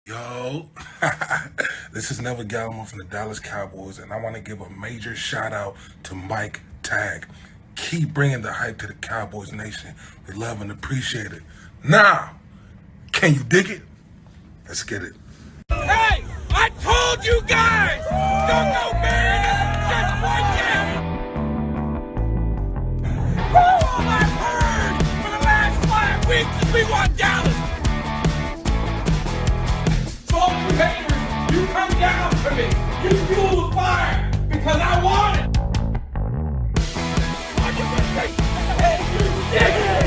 Yo, this is Never Gallimore from the Dallas Cowboys, and I want to give a major shout out to Mike Tag. Keep bringing the hype to the Cowboys Nation. We love and appreciate it. Now, can you dig it? Let's get it. Hey, I told you guys! Don't go marrying us just like him! All I've heard for the last 5 weeks is we want Dallas! So all you haters, you come down to me! You fuel the fire! Because I want it! Are you gonna say, hey, you dig it?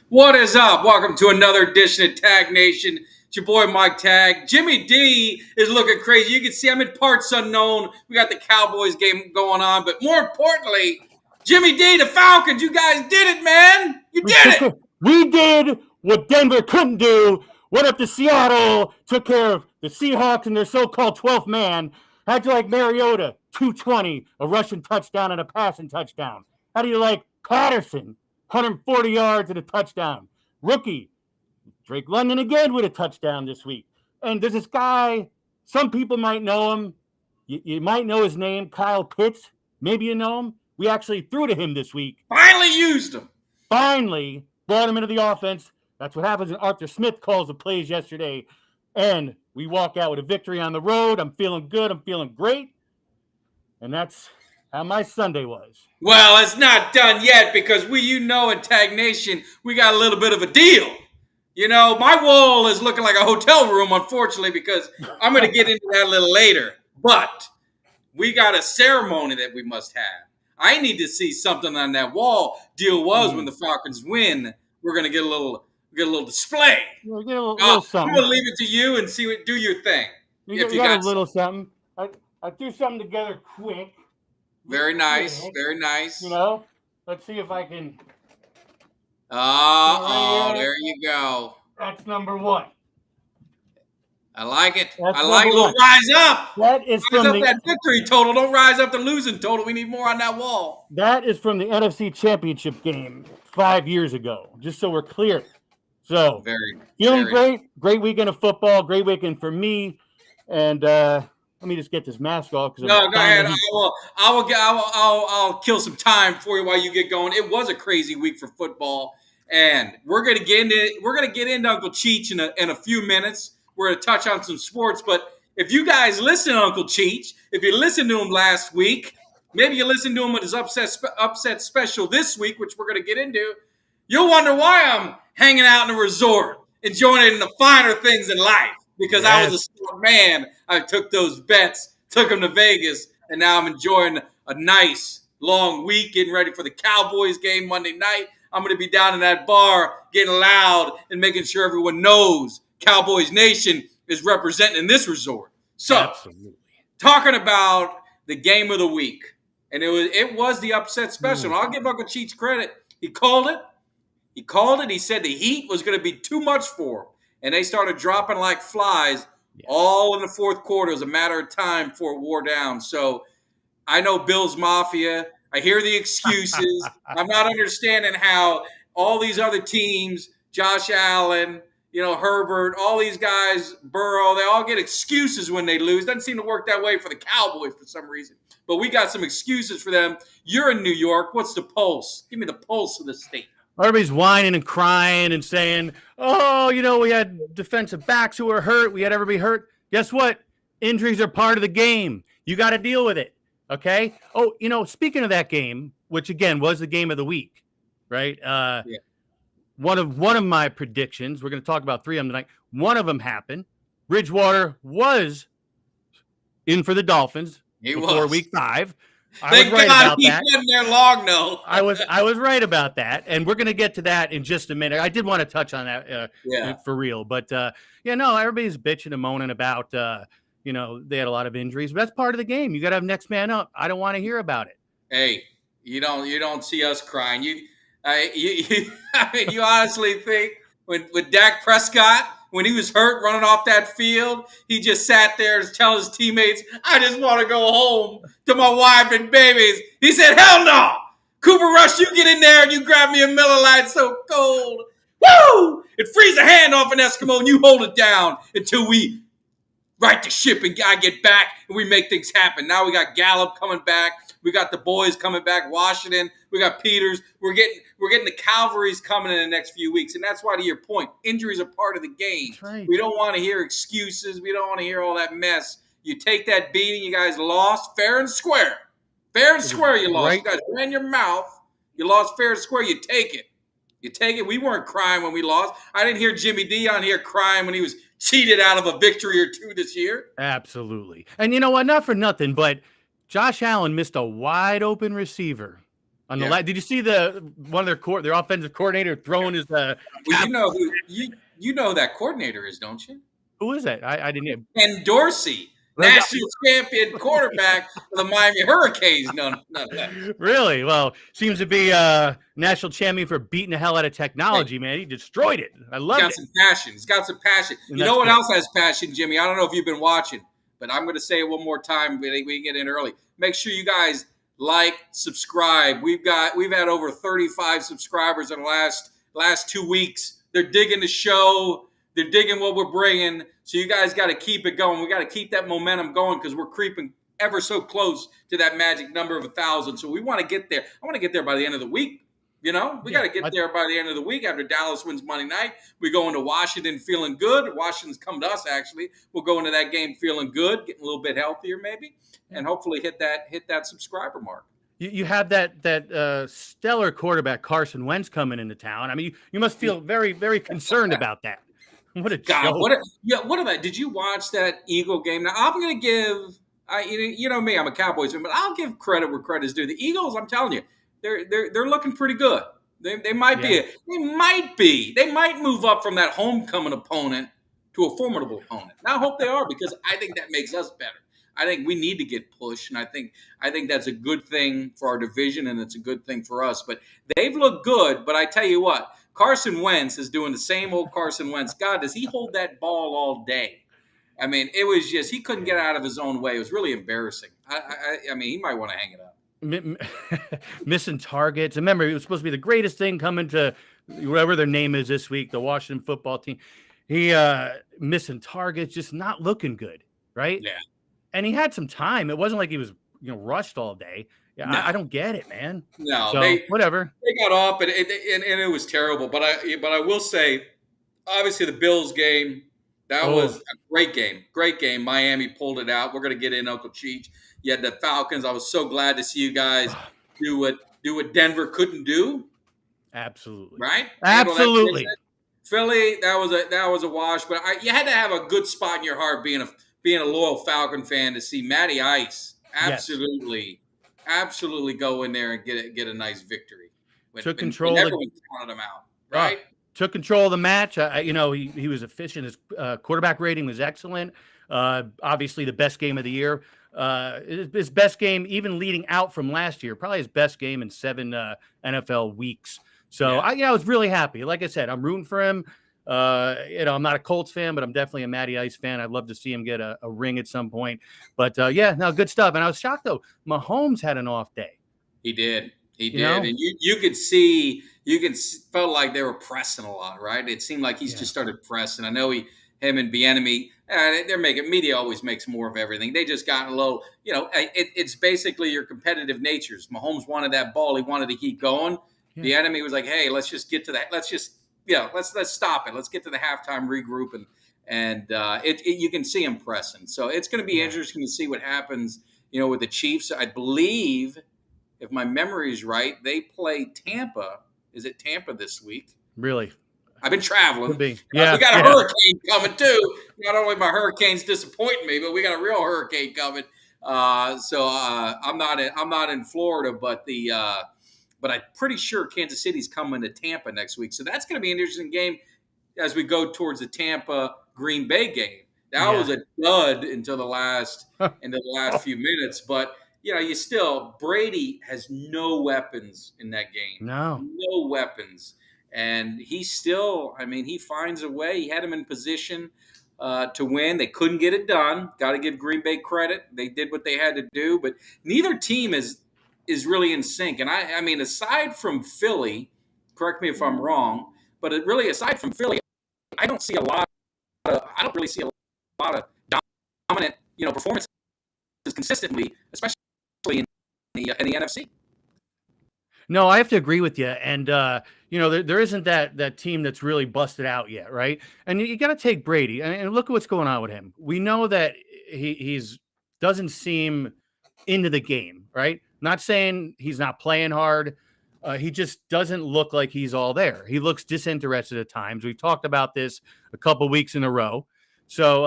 What is up? Welcome to another edition of Tag Nation. It's your boy Mike Tag. Jimmy D is looking crazy. You can see I'm in parts unknown. We got the Cowboys game going on, but more importantly, Jimmy D, the Falcons, you guys did it, man. You did it. We did what Denver couldn't do. Went up to Seattle, took care of the Seahawks and their so-called 12th man. How'd you like Mariota, 220, a rushing touchdown and a passing touchdown? How do you like Patterson, 140 yards and a touchdown? Rookie, Drake London again with a touchdown this week. And there's this guy, some people might know him. You might know his name, Kyle Pitts. Maybe you know him. We actually threw to him this week. Finally used him. Finally brought him into the offense. That's what happens when Arthur Smith calls the plays yesterday. And we walk out with a victory on the road. I'm feeling good. I'm feeling great. And that's how my Sunday was. Well, it's not done yet because in Tag Nation, we got a little bit of a deal. You know, my wall is looking like a hotel room, unfortunately, because I'm going to get into that a little later. But we got a ceremony that we must have. I need to see something on that wall. Deal was when the Falcons win, we're going to get a little display. We'll get a little something. I'm going to leave it to you and do your thing. You got a little something. I threw something together quick. Very nice. Very nice. You know, let's see if I can. There you go. That's number one. I like it. That's I like it. Rise up. That is rise from up that victory total. Don't rise up the losing total. We need more on that wall. That is from the NFC Championship game 5 years ago, just so we're clear. So, feeling great. Great weekend of football. Great weekend for me. And let me just get this mask off. No, go ahead. I'll kill some time for you while you get going. It was a crazy week for football, and we're gonna get into Uncle Cheech in a few minutes. We're gonna touch on some sports, but if you guys listen to Uncle Cheech, if you listened to him last week, maybe you listened to him with his upset special this week, which we're gonna get into. You'll wonder why I'm hanging out in a resort, enjoying the finer things in life. Because I was a smart man. I took those bets, took them to Vegas, and now I'm enjoying a nice long week, getting ready for the Cowboys game Monday night. I'm going to be down in that bar, getting loud and making sure everyone knows Cowboys Nation is representing this resort. So, absolutely. Talking about the game of the week, and it was the upset special. I'll give Uncle Cheech credit. He called it. He said the heat was going to be too much for him. And they started dropping like flies all in the fourth quarter. It was a matter of time before it wore down. So I know Bills Mafia. I hear the excuses. I'm not understanding how all these other teams, Josh Allen, Herbert, all these guys, Burrow, they all get excuses when they lose. Doesn't seem to work that way for the Cowboys for some reason. But we got some excuses for them. You're in New York. What's the pulse? Give me the pulse of the state. Everybody's whining and crying and saying, we had defensive backs who were hurt. We had everybody hurt. Guess what? Injuries are part of the game. You got to deal with it. Okay? Oh, speaking of that game, which, again, was the game of the week, right? One of my predictions, we're going to talk about three of them tonight. One of them happened. Bridgewater was in for the Dolphins before week 5. Thank God he wasn't there long, though. I was right about that, and we're going to get to that in just a minute. I did want to touch on that for real, but everybody's bitching and moaning about they had a lot of injuries, but that's part of the game. You got to have next man up. I don't want to hear about it. Hey, you don't see us crying. You honestly think with Dak Prescott, when he was hurt running off that field, he just sat there and telling his teammates, I just want to go home to my wife and babies. He said, hell no. Cooper Rush, you get in there and you grab me a Miller Lite so cold. Woo! It frees a hand off an Eskimo and you hold it down until we right the ship and I get back and we make things happen. Now we got Gallup coming back. We got the boys coming back. Washington. We got Peters. We're getting the Calvaries coming in the next few weeks. And that's why, to your point, injuries are part of the game. That's right. We don't want to hear excuses. We don't want to hear all that mess. You take that beating. You guys lost fair and square. Fair and square you lost. Right. You guys ran your mouth. You lost fair and square. You take it. You take it. We weren't crying when we lost. I didn't hear Jimmy D on here crying when he was cheated out of a victory or two this year. Absolutely. And you know what? Not for nothing, but Josh Allen missed a wide open receiver on the Did you see one of their offensive coordinator throwing his well, you know who that coordinator is, don't you? Who is that? I didn't hear. And Dorsey, national champion quarterback for the Miami Hurricanes. None of that. Really? Well, seems to be national champion for beating the hell out of technology, man. He destroyed it. I love it. He's got some passion. You know what else has passion, Jimmy? I don't know if you've been watching, but I'm going to say it one more time. We can get in early. Make sure you guys like, subscribe. We've had over 35 subscribers in the last 2 weeks. They're digging the show. They're digging what we're bringing. So you guys got to keep it going. We got to keep that momentum going because we're creeping ever so close to that magic number of 1,000. So we want to get there. I want to get there by the end of the week. You know, we got to get there by the end of the week after Dallas wins Monday night. We go into Washington feeling good. Washington's come to us, actually. We'll go into that game feeling good, getting a little bit healthier maybe, and hopefully hit that subscriber mark. You have that stellar quarterback, Carson Wentz, coming into town. I mean, you must feel very, very concerned about that. What a God! joke. What about? Did you watch that Eagle game? Now I'm going to give. You know me, I'm a Cowboys fan, but I'll give credit where credit is due. The Eagles, I'm telling you, they're looking pretty good. They might be. They might move up from that homecoming opponent to a formidable opponent. Now I hope they are because I think that makes us better. I think we need to get pushed, and I think that's a good thing for our division, and it's a good thing for us. But they've looked good. But I tell you what, Carson Wentz is doing the same old Carson Wentz. God, does he hold that ball all day? I mean, it was just he couldn't get out of his own way. It was really embarrassing. I mean, he might want to hang it up. Missing targets. Remember, it was supposed to be the greatest thing coming to whatever their name is this week, the Washington football team. He missing targets, just not looking good, right? Yeah. And he had some time. It wasn't like he was, rushed all day. Yeah, no. I don't get it, man. No, so, whatever. They got off, and it was terrible. But I will say, obviously, the Bills game was a great game. Great game. Miami pulled it out. We're going to get in Uncle Cheech. You had the Falcons. I was so glad to see you guys do what Denver couldn't do. Absolutely. Right? Absolutely. Philly, that was a wash. But you had to have a good spot in your heart being a loyal Falcon fan to see Matty Ice absolutely go in there and get a nice victory. Took control. Everyone counted him out, right? Took control of the match. He was efficient. His quarterback rating was excellent. Obviously, the best game of the year. His best game, even leading out from last year, probably his best game in 7 NFL weeks. So I was really happy. Like I said, I'm rooting for him. I'm not a Colts fan, but I'm definitely a Matty Ice fan. I'd love to see him get a ring at some point. But good stuff. And I was shocked though. Mahomes had an off day. He did. And you could see, felt like they were pressing a lot, right? It seemed like he's just started pressing. I know him and Bieniemy, media always makes more of everything. They just got a little, it's basically your competitive natures. Mahomes wanted that ball. He wanted to keep going. Yeah. Bieniemy was like, hey, let's just get to that. Let's stop it. Let's get to the halftime regroup. And you can see him pressing. So it's going to be interesting to see what happens, with the Chiefs. I believe, if my memory is right, they play Tampa. Is it Tampa this week? Really? I've been traveling. Could be. We got a hurricane coming too. Not only my hurricanes disappointing me, but we got a real hurricane coming. So I'm not in Florida, but but I'm pretty sure Kansas City's coming to Tampa next week. So that's going to be an interesting game as we go towards the Tampa Green Bay game. That was a dud until the last few minutes, but. Brady has no weapons in that game. No weapons. And he still, he finds a way. He had him in position to win. They couldn't get it done. Got to give Green Bay credit. They did what they had to do. But neither team is is really in sync. And I mean, aside from Philly, correct me if I'm wrong, but really aside from Philly, I don't see a lot. I don't really see a lot of dominant, performances consistently, especially in the NFC. No, I have to agree with you. And, there isn't that team that's really busted out yet, right? And you got to take Brady. And look at what's going on with him. We know that he's doesn't seem into the game, right? Not saying he's not playing hard. He just doesn't look like he's all there. He looks disinterested at times. We've talked about this a couple weeks in a row. So,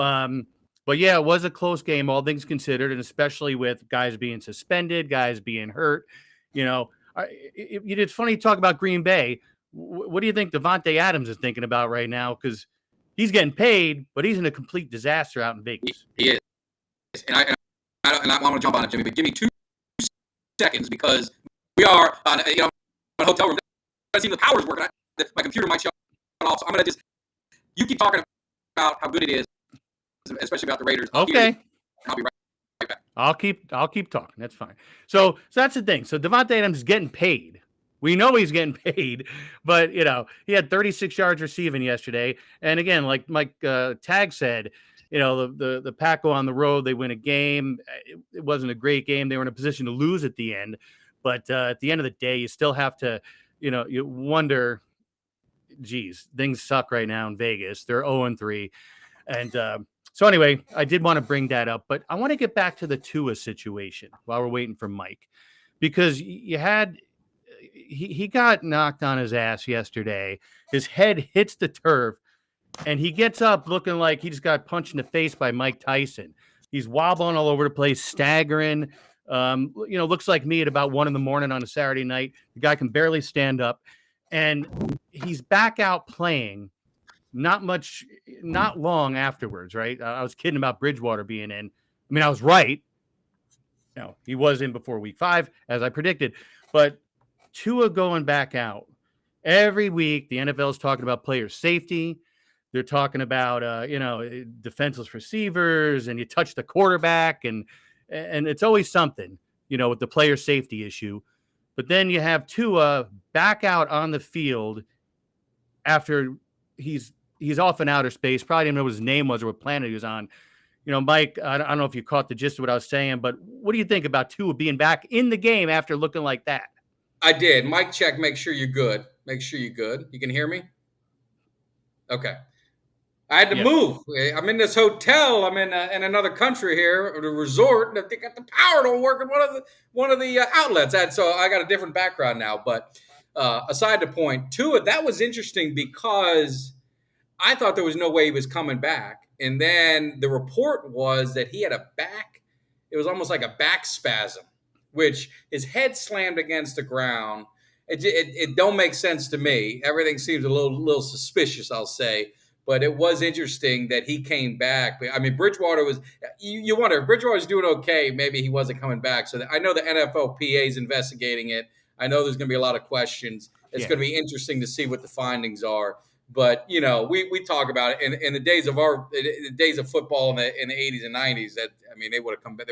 but yeah, it was a close game, all things considered, and especially with guys being suspended, guys being hurt. It's funny to talk about Green Bay. What do you think Devontae Adams is thinking about right now? Because he's getting paid, but he's in a complete disaster out in Vegas. He is. And I want to jump on it, Jimmy, but give me 2 seconds because we are on a hotel room. I see the power's working. My computer might shut off, so I'm going to you keep talking about how good it is, especially about the Raiders. Okay. I'll be right back. I'll keep talking. That's fine. So that's the thing. So Devontae Adams is getting paid. We know he's getting paid, but he had 36 yards receiving yesterday. And again, like Mike Tag said, the Pack go on the road, they win a game. It wasn't a great game. They were in a position to lose at the end. But at the end of the day, you still have to, you wonder, geez, things suck right now in Vegas. They're 0-3. And so anyway, I did want to bring that up, but I want to get back to the Tua situation while we're waiting for Mike, because he got knocked on his ass yesterday. His head hits the turf, and he gets up looking like he just got punched in the face by Mike Tyson. He's wobbling all over the place, staggering. Looks like me at about 1 a.m. on a Saturday night. The guy can barely stand up, and he's back out playing. Not long afterwards, right? I was kidding about Bridgewater being in. I mean, I was right. No, he was in before week 5, as I predicted. But Tua going back out. Every week, the NFL is talking about player safety. They're talking about, defenseless receivers, and you touch the quarterback, and it's always something, with the player safety issue. But then you have Tua back out on the field after he's off in outer space. Probably didn't know what his name was or what planet he was on. Mike, I don't know if you caught the gist of what I was saying, but what do you think about Tua being back in the game after looking like that? I did. Mic check. Make sure you're good. Make sure you're good. You can hear me? Okay. I had to move. I'm in this hotel. I'm in another country here, at a resort. And they got the power don't work in one of the outlets. So I got a different background now. But aside the point, Tua, that was interesting because I thought there was no way he was coming back. And then the report was that he had it was almost like a back spasm, which his head slammed against the ground. It don't make sense to me. Everything seems a little suspicious, I'll say. But it was interesting that he came back. I mean, Bridgewater was – you wonder, if Bridgewater's doing okay, maybe he wasn't coming back. So I know the NFLPA is investigating it. I know there's going to be a lot of questions. It's going to be interesting to see what the findings are. But, we talk about it in the days of the days of football in the 80s and 90s. They would have come back.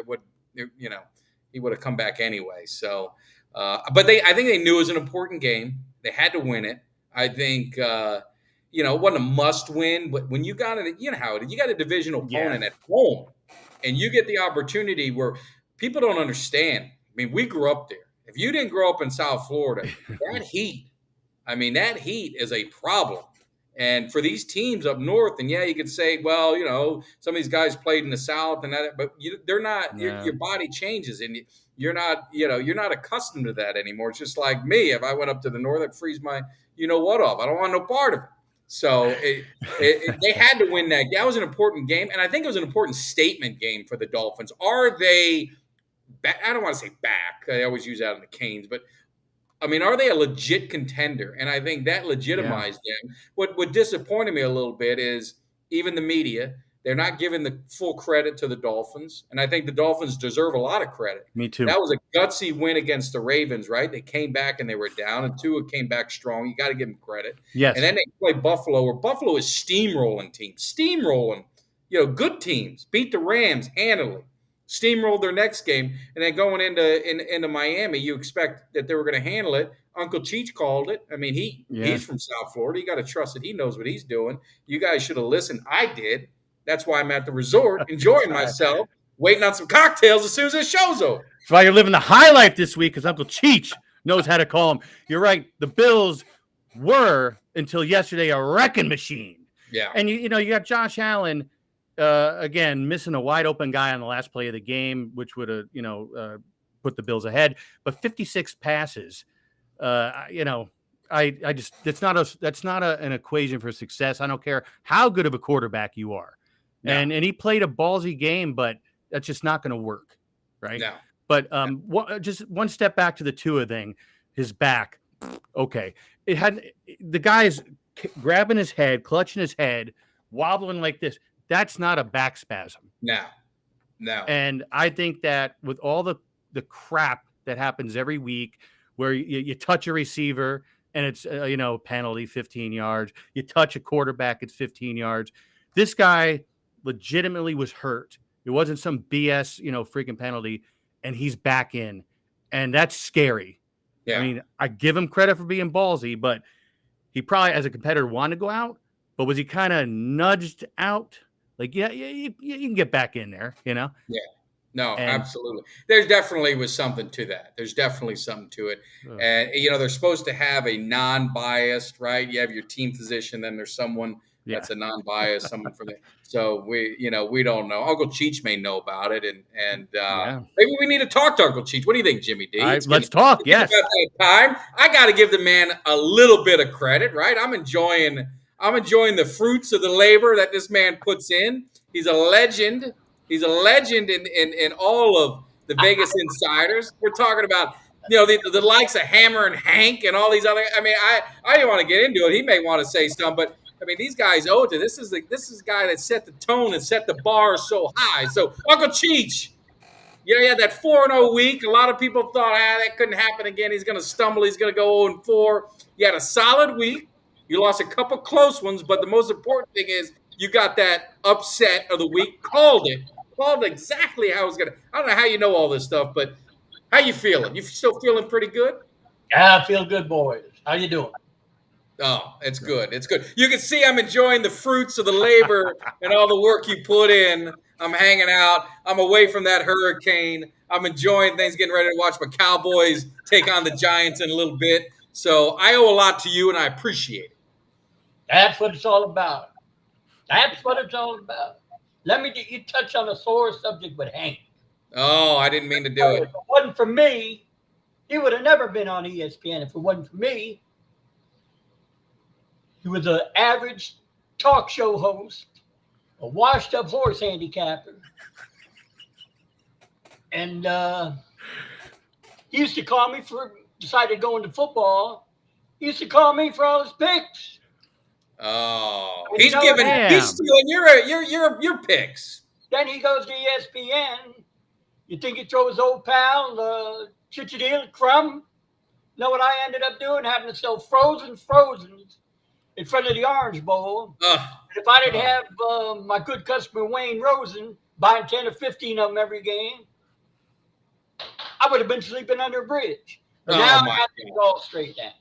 He would have come back anyway. So, but I think they knew it was an important game. They had to win it. I think, it wasn't a must win, but when you got you got a divisional opponent at home, and you get the opportunity where people don't understand. I mean, we grew up there. If you didn't grow up in South Florida, that heat is a problem. And for these teams up north, and you could say, well, some of these guys played in the South and that, but they're not. Yeah. Your body changes, and you're not accustomed to that anymore. It's just like me. If I went up to the north, I'd freeze my what off. I don't want no part of it. So they had to win that. That was an important game, and I think it was an important statement game for the Dolphins. Are they back? I don't want to say back. I always use that in the Canes, but are they a legit contender? And I think that legitimized them. What disappointed me a little bit is even the media, they're not giving the full credit to the Dolphins. And I think the Dolphins deserve a lot of credit. Me too. That was a gutsy win against the Ravens, right? They came back and they were down, and Tua came back strong. You got to give them credit. Yes. And then they play Buffalo, where Buffalo is steamrolling teams. Good teams. Beat the Rams handily. steamrolled their next game, and then going into Miami, you expect that they were going to handle it. Uncle Cheech called it. I mean, he's from South Florida. You got to trust that he knows what he's doing. You guys should have listened. I did. That's why I'm at the resort enjoying myself, waiting on some cocktails as soon as this show's over. That's why you're living the high life this week, because Uncle Cheech knows how to call him. You're right. The Bills were, until yesterday, a wrecking machine. Yeah. And you got Josh Allen again missing a wide open guy on the last play of the game, which would have put the Bills ahead. But 56 passes, I just that's not an equation for success. I don't care how good of a quarterback you are, and he played a ballsy game, but that's just not going to work, right? No. But just one step back to the Tua thing, his back. Okay, the guy's grabbing his head, clutching his head, wobbling like this. That's not a back spasm. No. And I think that with all the crap that happens every week, where you touch a receiver and it's penalty 15 yards, you touch a quarterback, it's 15 yards. This guy legitimately was hurt. It wasn't some BS, freaking penalty, and he's back in, and that's scary. Yeah. I mean, I give him credit for being ballsy, but he probably, as a competitor, wanted to go out, but was he kind of nudged out? Like, you can get back in there, Yeah. No, absolutely. There definitely was something to that. There's definitely something to it. And, they're supposed to have a non-biased, right? You have your team physician, then there's someone that's a non-biased, someone from there. So we don't know. Uncle Cheech may know about it, and maybe we need to talk to Uncle Cheech. What do you think, Jimmy D? Let's talk. Yes. About that time. I got to give the man a little bit of credit, right? I'm enjoying the fruits of the labor that this man puts in. He's a legend. He's a legend in all of the Vegas insiders. We're talking about the likes of Hammer and Hank and all these other. I mean, I didn't want to get into it. He may want to say something, but I mean, these guys owe it to this is a guy that set the tone and set the bar so high. So Uncle Cheech, he had that 4-0 week. A lot of people thought that couldn't happen again. He's going to stumble. He's going to go 0-4. You had a solid week. You lost a couple close ones, but the most important thing is you got that upset of the week. Called exactly how it was going to. I don't know how you know all this stuff, but how you feeling? You still feeling pretty good? Yeah, I feel good, boys. How you doing? Oh, it's good. It's good. You can see I'm enjoying the fruits of the labor and all the work you put in. I'm hanging out. I'm away from that hurricane. I'm enjoying things, getting ready to watch my Cowboys take on the Giants in a little bit. So I owe a lot to you, and I appreciate it. That's what it's all about. Let me get you touch on a sore subject with Hank. Oh, I didn't mean to do it. If it wasn't for me, he would have never been on ESPN. If it wasn't for me, he was an average talk show host, a washed-up horse handicapper. And he used to call me decided to go into football. He used to call me for all his picks. Oh, he's stealing your picks. Then he goes to ESPN. You think he throws his old pal, Chichadil Crumb? Know what I ended up doing? Having to sell frozen in front of the Orange Bowl. If I didn't have my good customer Wayne Rosen buying 10 or 15 of them every game, I would have been sleeping under a bridge. But now I got things all straight down.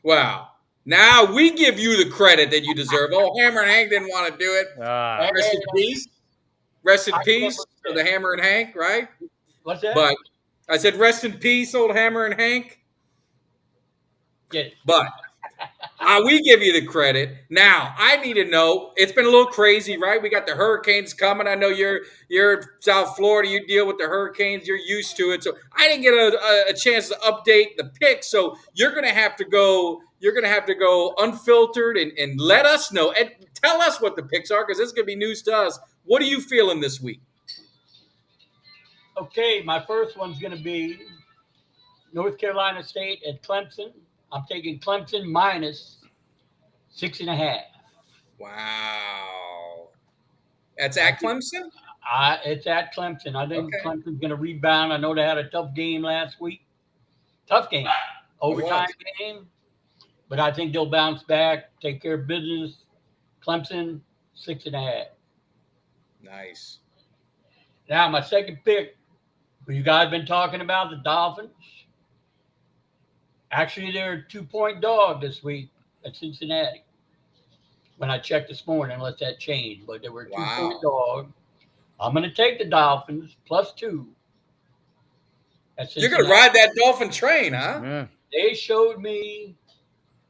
Wow. Now we give you the credit that you deserve. Oh, Hammer and Hank didn't want to do it. Rest in peace. Rest in peace to the Hammer and Hank, right? What's that? But I said rest in peace, old Hammer and Hank. Get it. But we give you the credit. Now, I need to know, it's been a little crazy, right? We got the hurricanes coming. I know you're in South Florida. You deal with the hurricanes. You're used to it. So I didn't get a chance to update the picks. So you're going to have to go unfiltered and let us know. And tell us what the picks are, because this is going to be news to us. What are you feeling this week? Okay, my first one's going to be North Carolina State at Clemson. I'm taking Clemson minus 6.5. Wow. That's at Clemson? It's at Clemson. I think Clemson's going to rebound. I know they had a tough game last week. Tough game. Overtime game. But I think they'll bounce back, take care of business. Clemson, 6.5. Nice. Now, my second pick, who you guys been talking about, the Dolphins. Actually, they're a 2-point dog this week at Cincinnati. When I checked this morning, unless that changed, but they were a 2-point dog. I'm going to take the Dolphins +2. You're going to ride that Dolphin train, huh? Yeah. They showed me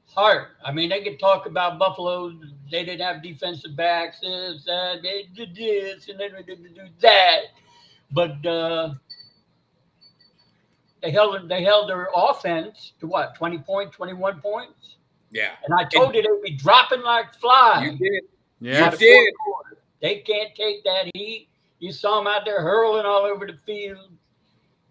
heart. I mean, they could talk about Buffalo. They didn't have defensive backs, this, that, they did this, and then they did do that. But they held their offense to what, 20 points, 21 points? Yeah. And I told you they'd be dropping like flies. You did. Yeah. You did. They can't take that heat. You saw them out there hurling all over the field,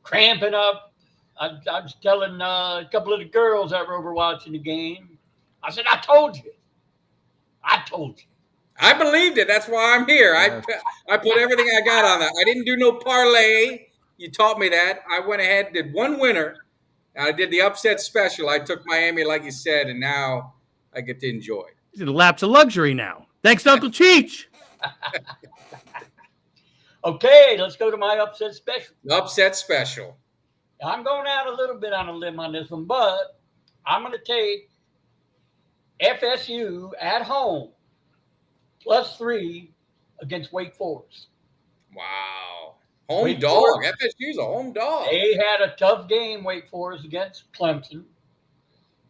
cramping up. I was telling a couple of the girls that were over watching the game, I said, I told you. I believed it. That's why I'm here. I put everything I got on that. I didn't do no parlay. You taught me that. I went ahead, did one winner. I did the upset special. I took Miami, like you said, and now I get to enjoy. He's in a lapse of luxury now. Thanks to Uncle Cheech. Okay, let's go to my upset special. Upset special. I'm going out a little bit on a limb on this one, but I'm going to take FSU at home +3 against Wake Forest. Wow. Home Wake dog. Forest. FSU's a home dog. They had a tough game, Wake Forest, against Clemson.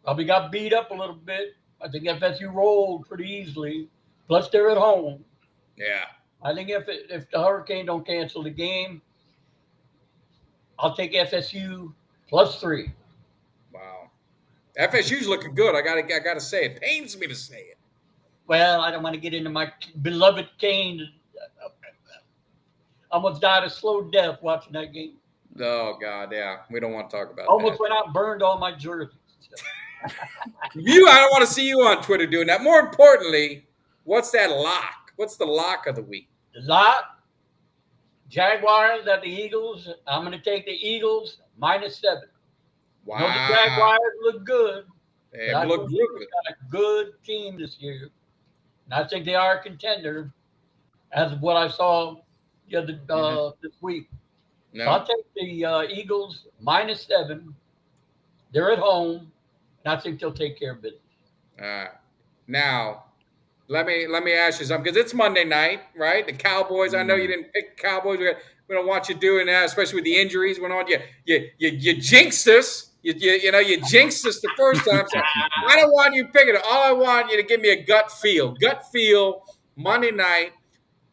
Probably got beat up a little bit. I think FSU rolled pretty easily. Plus, they're at home. Yeah. I think if the Hurricane don't cancel the game, I'll take FSU +3. Wow. FSU's looking good. I gotta say it. Pains me to say it. Well, I don't want to get into my beloved Cane. Almost died a slow death watching that game. Oh God, yeah. We don't want to talk about Almost that. went out and burned all my jerseys. I don't want to see you on Twitter doing that. More importantly, what's that lock? What's the lock of the week? The lot, Jaguars at the Eagles. I'm going to take the Eagles -7. Wow. No, the Jaguars look good. They I look think good. the Eagles got a good team this year. And I think they are a contender, as of what I saw this week. No. So I'll take the Eagles -7. They're at home, and I think they'll take care of business. Now, let me ask you something, because it's Monday night, right? The Cowboys. I know you didn't pick the Cowboys. We don't want you doing that, especially with the injuries going on. You jinxed us. You jinxed us the first time. So I don't want you picking it. All I want you to give me a gut feel. Gut feel. Monday night.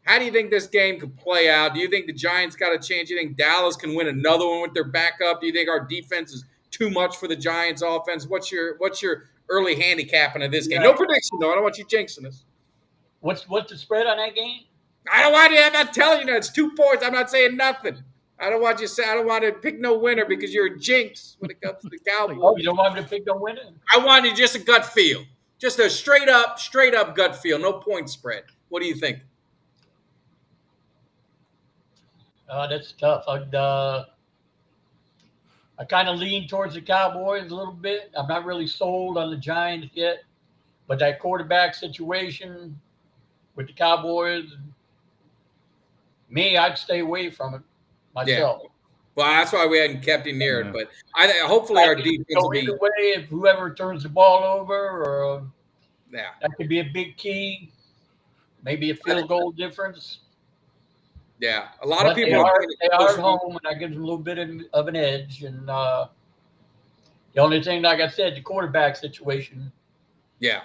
How do you think this game could play out? Do you think the Giants got a chance? Do you think Dallas can win another one with their backup? Do you think our defense is too much for the Giants' offense? What's your early handicapping of this game? No prediction, though. I don't want you jinxing us. What's the spread on that game? I don't want you. I'm not telling you that it's 2 points. I'm not saying nothing. I don't want you to say. I don't want to pick no winner because you're a jinx when it comes to the Cowboys. Oh, you don't want me to pick no winner? I want you just a gut feel, just a straight up gut feel. No point spread. What do you think? That's tough. I kind of lean towards the Cowboys a little bit. I'm not really sold on the Giants yet, but that quarterback situation with the Cowboys, I'd stay away from it myself. Yeah. Well, that's why we hadn't kept him near it. But hopefully our defense will be. Either way, if whoever turns the ball over, or yeah, that could be a big key. Maybe a field goal difference. Yeah, a lot of people they are at home, and that gives them a little bit of an edge. And the only thing, like I said, the quarterback situation. Yeah.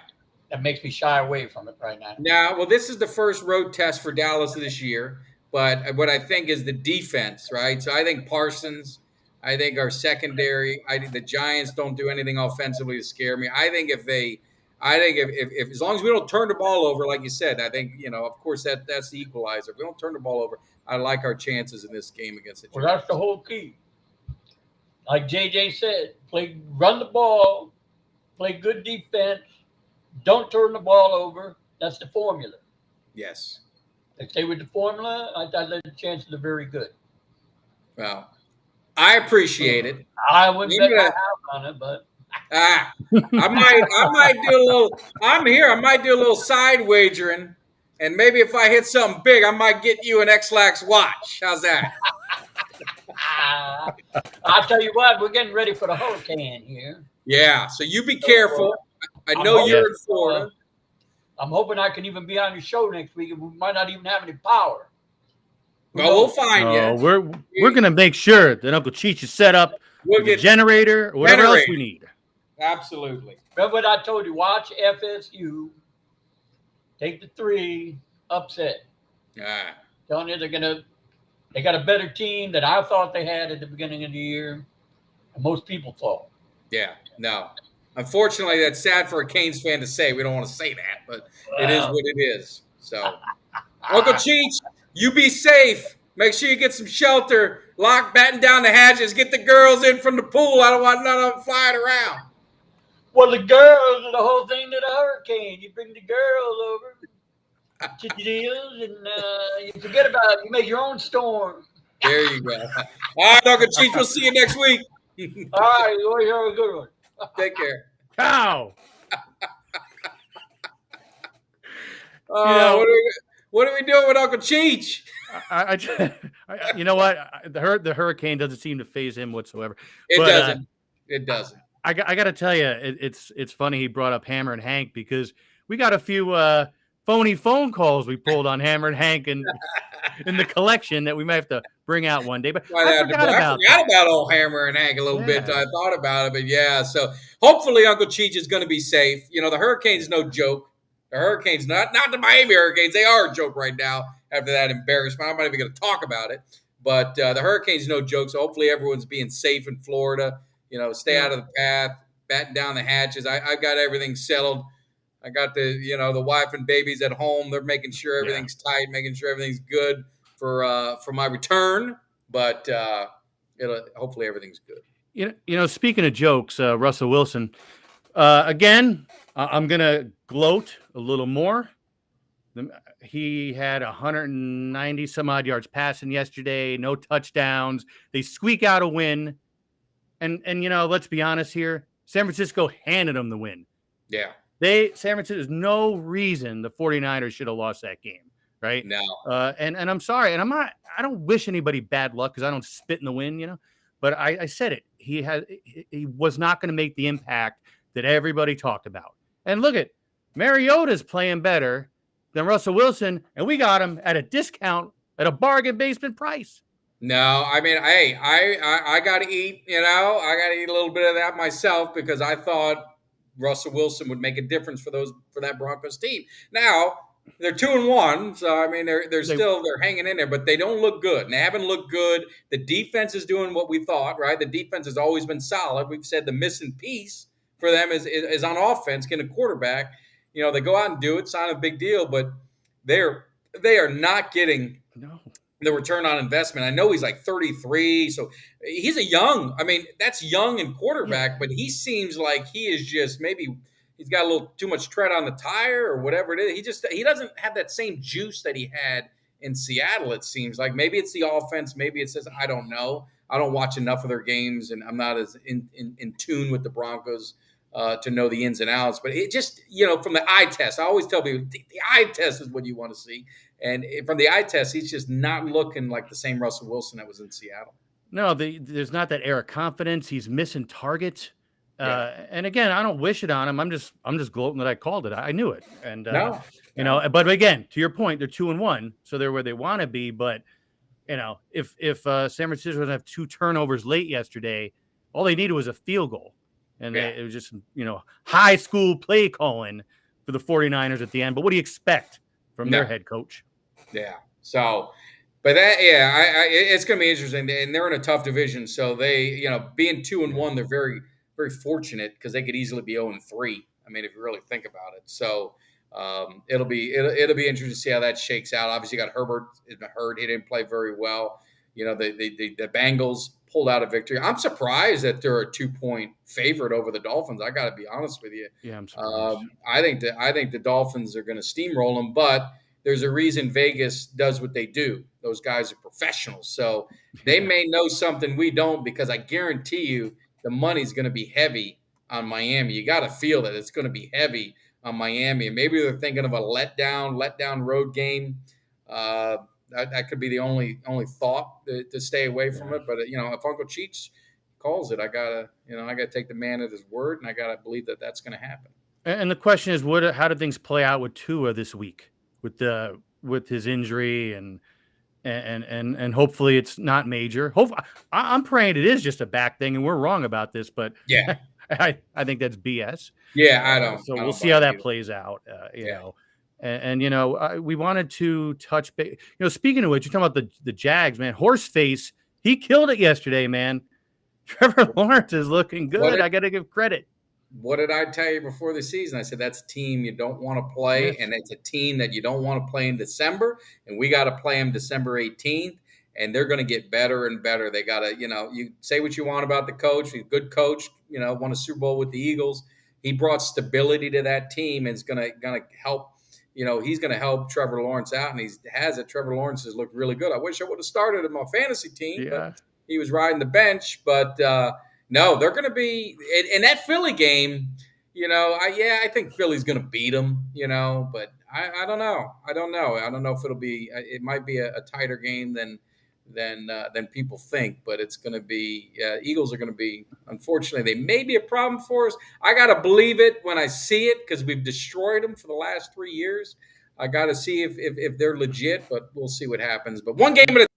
That makes me shy away from it right now. Now, well, this is the first road test for Dallas this year, but what I think is the defense, right? So I think Parsons, I think our secondary, I think the Giants don't do anything offensively to scare me. I think if as long as we don't turn the ball over, like you said, I think, of course that's the equalizer. If we don't turn the ball over, I like our chances in this game against the Giants. Well, that's the whole key. Like JJ said, run the ball, play good defense, don't turn the ball over. That's the formula. Yes. They stay with the formula. I thought the chances are very good. Well, I appreciate it. I wouldn't bet my house on it, but I might do a little. I'm here. I might do a little side wagering And maybe if I hit something big, I might get you an X-Lax watch. How's that? I'll tell you what, we're getting ready for the hurricane here. Yeah. So you be careful. I know hoping, you're in Florida. I'm hoping I can even be on your show next week, and we might not even have any power. Well, we'll find you. We're gonna make sure that Uncle Cheech is set up with a generator or whatever else we need. Absolutely. Remember what I told you? Watch FSU. Take the 3, upset. Yeah. Telling you they got a better team than I thought they had at the beginning of the year, and most people thought. Yeah. No. Unfortunately, that's sad for a Canes fan to say. We don't want to say that, but it is what it is. So, Uncle Cheech, you be safe. Make sure you get some shelter. Batten down the hatches. Get the girls in from the pool. I don't want none of them flying around. Well, the girls are the whole thing to the hurricane. You bring the girls over, deals, and you forget about it. You make your own storm. There you go. All right, Uncle Cheech, we'll see you next week. All right, you have a good one. Take care. Cow. What are we doing with Uncle Cheech? You know what? The hurricane doesn't seem to faze him whatsoever. It doesn't. I got to tell you, it's funny he brought up Hammer and Hank because we got a few phony phone calls we pulled on Hammer and Hank in the collection that we might have to bring out one day. But I forgot about old Hammer and Hank a little bit. I thought about it, but yeah. So hopefully Uncle Cheech is going to be safe. You know, the hurricane's no joke. The hurricane's not the Miami Hurricanes. They are a joke right now after that embarrassment. I'm not even going to talk about it. But the hurricane's no joke. So hopefully everyone's being safe in Florida. You know, stay out of the path, batten down the hatches. I've got everything settled. I got the wife and babies at home. They're making sure everything's tight, making sure everything's good for my return. But hopefully everything's good. You know, speaking of jokes, Russell Wilson, again, I'm gonna gloat a little more. He had 190 some odd yards passing yesterday, no touchdowns. They squeak out a win. And you know, let's be honest here. San Francisco handed them the win. Yeah. San Francisco, there's no reason the 49ers should have lost that game, right? No. And I'm sorry, and I don't wish anybody bad luck because I don't spit in the wind, you know. But I said it. He was not going to make the impact that everybody talked about. And look at Mariota's playing better than Russell Wilson, and we got him at a discount at a bargain basement price. No, I mean, hey, I got to eat, you know, I got to eat a little bit of that myself because I thought Russell Wilson would make a difference for that Broncos team. Now, they're 2-1, so I mean, they're hanging in there, but they don't look good, and they haven't looked good. The defense is doing what we thought, right? The defense has always been solid. We've said the missing piece for them is on offense, getting a quarterback. You know, they go out and do it, it's not a big deal, but they are not getting the return on investment. I know he's like 33, so he's that's young in quarterback, but he seems like he is just maybe he's got a little too much tread on the tire or whatever it is. He doesn't have that same juice that he had in Seattle, it seems like. Maybe it's the offense, maybe it's just, I don't know. I don't watch enough of their games, and I'm not as in tune with the Broncos to know the ins and outs. But it just, you know, from the eye test, I always tell people the eye test is what you want to see. And from the eye test, he's just not looking like the same Russell Wilson that was in Seattle. No, there's not that air of confidence. He's missing targets. And again, I don't wish it on him. I'm just gloating that I called it. I knew it. And you know, but again, to your point, they're 2-1, so they're where they want to be. But you know, if San Francisco doesn't have 2 turnovers late yesterday, all they needed was a field goal, and it was just, you know, high school play calling for the 49ers at the end. But what do you expect from their head coach? Yeah. So, but it's going to be interesting, and they're in a tough division. So they, you know, being 2-1, they're very, very fortunate because they could easily be 0-3. I mean, if you really think about it. So it'll be interesting to see how that shakes out. Obviously, you got Herbert hurt; he didn't play very well. You know, the Bengals pulled out a victory. I'm surprised that they're a 2-point favorite over the Dolphins. I got to be honest with you. Yeah, I'm surprised. I think the Dolphins are going to steamroll them, but there's a reason Vegas does what they do. Those guys are professionals. So they may know something we don't, because I guarantee you the money's going to be heavy on Miami. You got to feel that it's going to be heavy on Miami, and maybe they're thinking of a letdown road game. That could be the only thought to stay away from it. But if Uncle Cheech calls it, I gotta take the man at his word, and I gotta believe that that's going to happen. And the question is, how did things play out with Tua this week with his injury and hopefully it's not major. I'm praying it is just a back thing, and we're wrong about this, but yeah, I think that's BS. Yeah, I don't. So we'll see how that plays out. You know, and we wanted to touch base. Speaking of which, you're talking about the Jags, man. Horseface, he killed it yesterday, man. Trevor Lawrence is looking good. I got to give credit. What did I tell you before the season? I said that's a team you don't want to play, and it's a team that you don't want to play in December, and we got to play them December 18th, and they're going to get better and better. They got to, you say what you want about the coach. He's a good coach, won a Super Bowl with the Eagles. He brought stability to that team and is going to help. He's going to help Trevor Lawrence out, and he has it. Trevor Lawrence has looked really good. I wish I would have started in my fantasy team, but he was riding the bench. But no, they're going to be in that Philly game. I think Philly's going to beat them. But I don't know. I don't know if it'll be. It might be a tighter game than people think, but it's going to be. Eagles are going to be. Unfortunately, they may be a problem for us. I got to believe it when I see it because we've destroyed them for the last 3 years. I got to see if they're legit, but we'll see what happens. But one game at a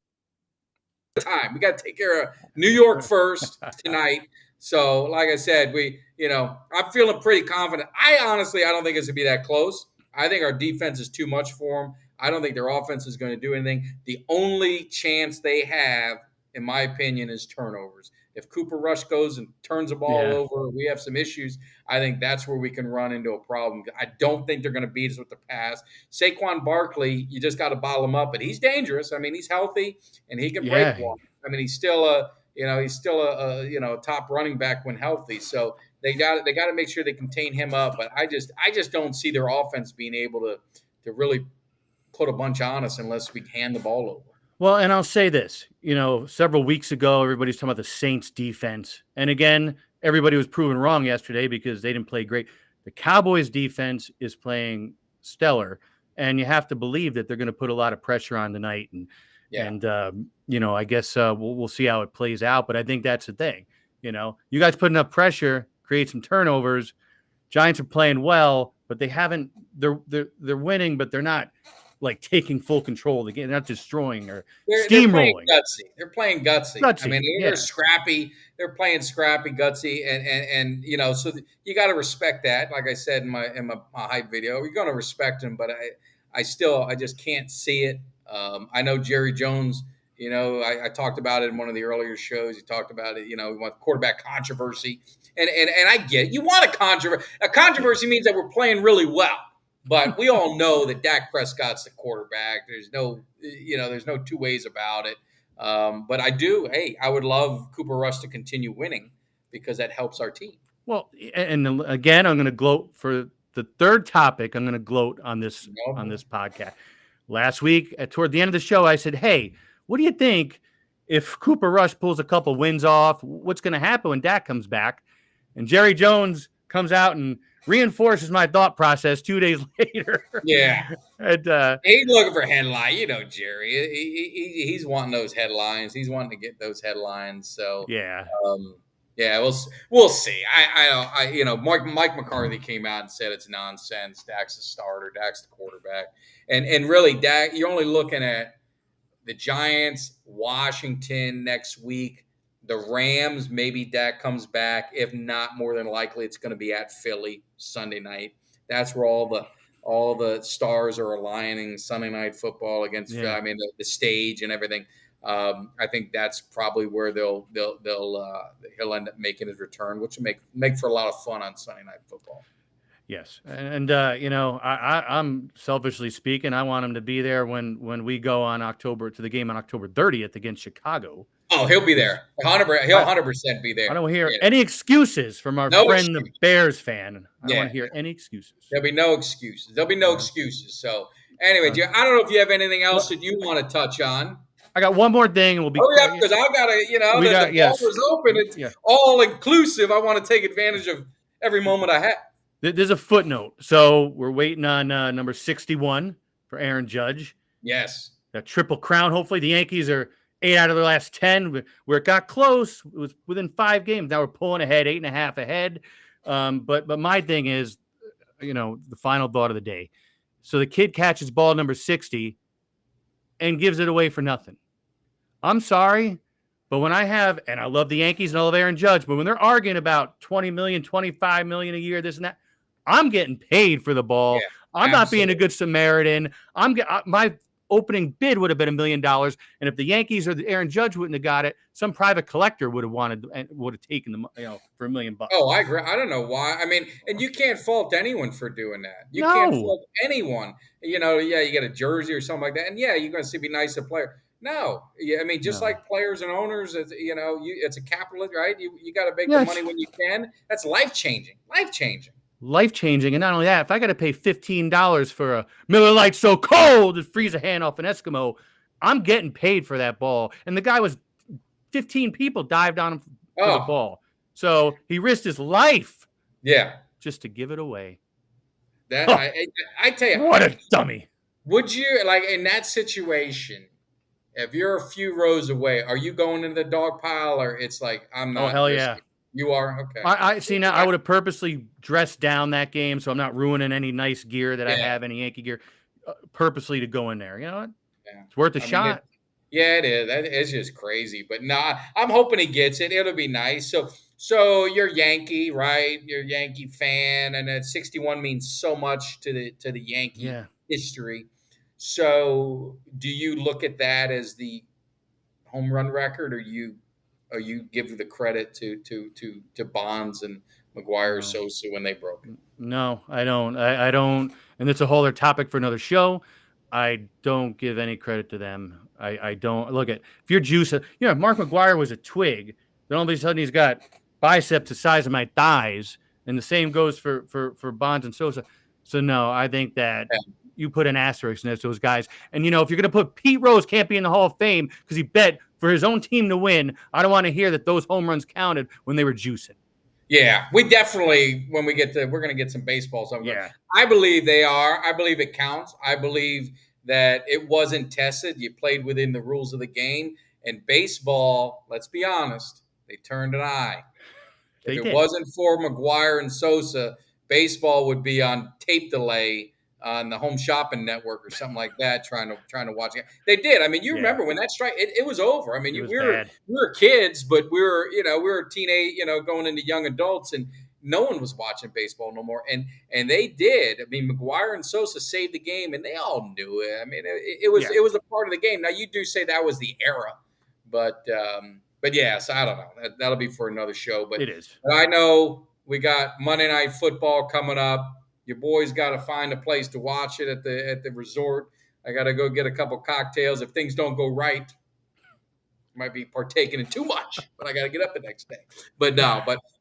time. We got to take care of New York first tonight. So, like I said, I'm feeling pretty confident. I don't think it's going to be that close. I think our defense is too much for them. I don't think their offense is going to do anything. The only chance they have, in my opinion, is turnovers. If Cooper Rush goes and turns the ball over, we have some issues. I think that's where we can run into a problem. I don't think they're going to beat us with the pass. Saquon Barkley, you just got to bottle him up, but he's dangerous. I mean, he's healthy and he can break one. I mean, he's still a top running back when healthy. So they got to make sure they contain him up. But I just don't see their offense being able to really put a bunch on us unless we hand the ball over. Well, and I'll say this, several weeks ago, everybody's talking about the Saints defense. And again, everybody was proven wrong yesterday because they didn't play great. The Cowboys defense is playing stellar, and you have to believe that they're going to put a lot of pressure on tonight. And I guess we'll see how it plays out. But I think that's the thing. You guys put enough pressure, create some turnovers. Giants are playing well, but they haven't. They're winning, but they're not like taking full control of the game. They're not destroying or steamrolling. They're playing gutsy. I mean, they're scrappy. They're playing scrappy, gutsy, and so you got to respect that. Like I said in my hype video, you're going to respect them, but I just can't see it. I know Jerry Jones. I talked about it in one of the earlier shows. He talked about it. We want quarterback controversy, and I get it. You want a controversy. A controversy means that we're playing really well. But we all know that Dak Prescott's the quarterback. There's no two ways about it. But I would love Cooper Rush to continue winning because that helps our team. Well, and again, I'm going to gloat for the third topic. I'm going to gloat on this podcast. Last week, toward the end of the show, I said, "Hey, what do you think if Cooper Rush pulls a couple wins off? What's going to happen when Dak comes back?" And Jerry Jones comes out and reinforces my thought process 2 days later. Yeah. And, he's looking for headline. Jerry. He's wanting those headlines. He's wanting to get those headlines. So we'll see. Mike McCarthy came out and said it's nonsense. Dak's the starter. Dak's the quarterback. And really, Dak, you're only looking at the Giants, Washington next week. The Rams, maybe Dak comes back. If not, more than likely, it's going to be at Philly Sunday night. That's where all the stars are aligning. Sunday night football against Philly. I mean, the stage and everything. I think that's probably where he'll end up making his return, which will make for a lot of fun on Sunday night football. Yes, and I'm selfishly speaking, I want him to be there when we go to the game on October 30th against Chicago. Oh, he'll be there. He'll 100% be there. I don't hear any excuses from our friend, the Bears fan. I don't want to hear any excuses. There'll be no excuses. So anyway, I don't know if you have anything else that you want to touch on. I got one more thing, and we'll be. Because I've got to, the ball is open. It's all inclusive. I want to take advantage of every moment I have. There's a footnote. So we're waiting on number 61 for Aaron Judge. Yes. That triple crown. Hopefully the Yankees are 8 out of their last 10. Where it got close, it was within 5 games. Now we're pulling ahead, 8.5 ahead. But my thing is, the final thought of the day. So the kid catches ball number 60 and gives it away for nothing. I'm sorry, but when I love the Yankees and I love Aaron Judge, but when they're arguing about $20 million, $25 million a year, this and that, I'm getting paid for the ball. Yeah, I'm not being a good Samaritan. My opening bid would have been $1 million, and if the Yankees or the Aaron Judge wouldn't have got it, some private collector would have taken them, for $1 million. Oh, I agree. I don't know why. I mean, and you can't fault anyone for doing that. You No. can't fault anyone. You get a jersey or something like that, and you're going to be nice to player. No, I mean, just like players and owners, it's a capitalist, right? You got to make the money when you can. That's life changing. And not only that, if I got to pay $15 for a Miller Lite so cold it freeze a hand off an Eskimo, I'm getting paid for that ball. And the guy 15 people dived on him for the ball. So he risked his life. Yeah. Just to give it away. That I tell you. What a dummy. Would you, in that situation, if you're a few rows away, are you going into the dog pile, or it's like, I'm not? Oh, hell yeah. You are? Okay. I see now. I would have purposely dressed down that game, so I'm not ruining any nice gear that I have, any Yankee gear, purposely to go in there. You know what? Yeah. It's worth a shot. It is. It's just crazy. But I'm hoping he gets it. It'll be nice. So you're Yankee, right? You're a Yankee fan, and that 61 means so much to the Yankee history. So do you look at that as the home run record, or you give the credit to Bonds and McGuire, Sosa when they broke it? No, I don't. I don't. And it's a whole other topic for another show. I don't give any credit to them. I don't. Look at, if you're juicing, Mark McGuire was a twig. Then all of a sudden he's got biceps the size of my thighs, and the same goes for Bonds and Sosa. So no, I think that you put an asterisk next to those guys. And if you're going to put Pete Rose can't be in the Hall of Fame because he bet for his own team to win, I don't want to hear that those home runs counted when they were juicing. Yeah, we definitely, when we get to, we're going to get some baseball. Yeah. I believe they are. I believe it counts. I believe that it wasn't tested. You played within the rules of the game. And baseball, let's be honest, they turned an eye. If it wasn't for McGuire and Sosa, baseball would be on tape delay on the Home Shopping Network or something like that, trying to watch it. They did. I mean, you remember when that strike, it was over. I mean, we were kids, but we were teenage, going into young adults, and no one was watching baseball no more. And they did. I mean, McGuire and Sosa saved the game, and they all knew it. I mean, it was a part of the game. Now, you do say that was the era, but yes, I don't know. That'll be for another show. But it is. But I know we got Monday Night Football coming up. Your boys got to find a place to watch it at the resort. I got to go get a couple cocktails. If things don't go right, might be partaking in too much, but I got to get up the next day. But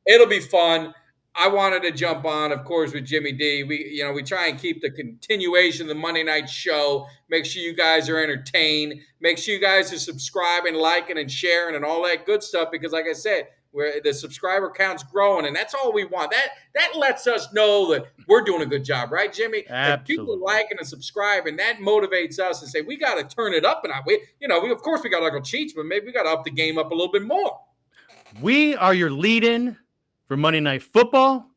it'll be fun. I wanted to jump on, of course, with Jimmy D. We try and keep the continuation of the Monday night show. Make sure you guys are entertained. Make sure you guys are subscribing, liking, and sharing, and all that good stuff. Because, like I said, where the subscriber count's growing, and that's all we want. That lets us know that we're doing a good job, right, Jimmy? Absolutely. If people liking and subscribing, that motivates us to say we got to turn it up, and we of course we got Uncle Cheech, but maybe we got to up the game up a little bit more. We are your lead-in for Monday Night Football.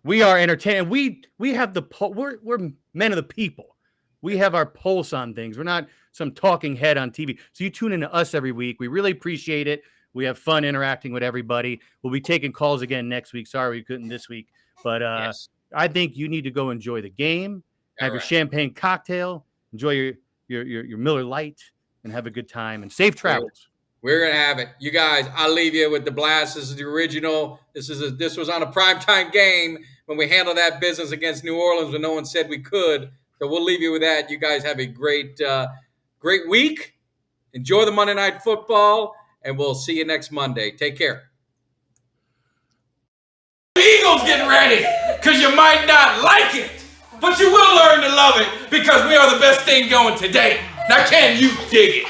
We are entertaining. We have we're men of the people. We have our pulse on things. We're not some talking head on TV. So you tune into us every week. We really appreciate it. We have fun interacting with everybody. We'll be taking calls again next week. Sorry we couldn't this week. But yes. I think you need to go enjoy the game, have your champagne cocktail, enjoy your Miller Lite, and have a good time. And safe travels. We're going to have it. You guys, I'll leave you with the blast. This is the original. This was on a primetime game when we handled that business against New Orleans when no one said we could. So we'll leave you with that. You guys have a great week. Enjoy the Monday Night Football. And we'll see you next Monday. Take care. The Eagles getting ready, because you might not like it, but you will learn to love it, because we are the best thing going today. Now, can you dig it?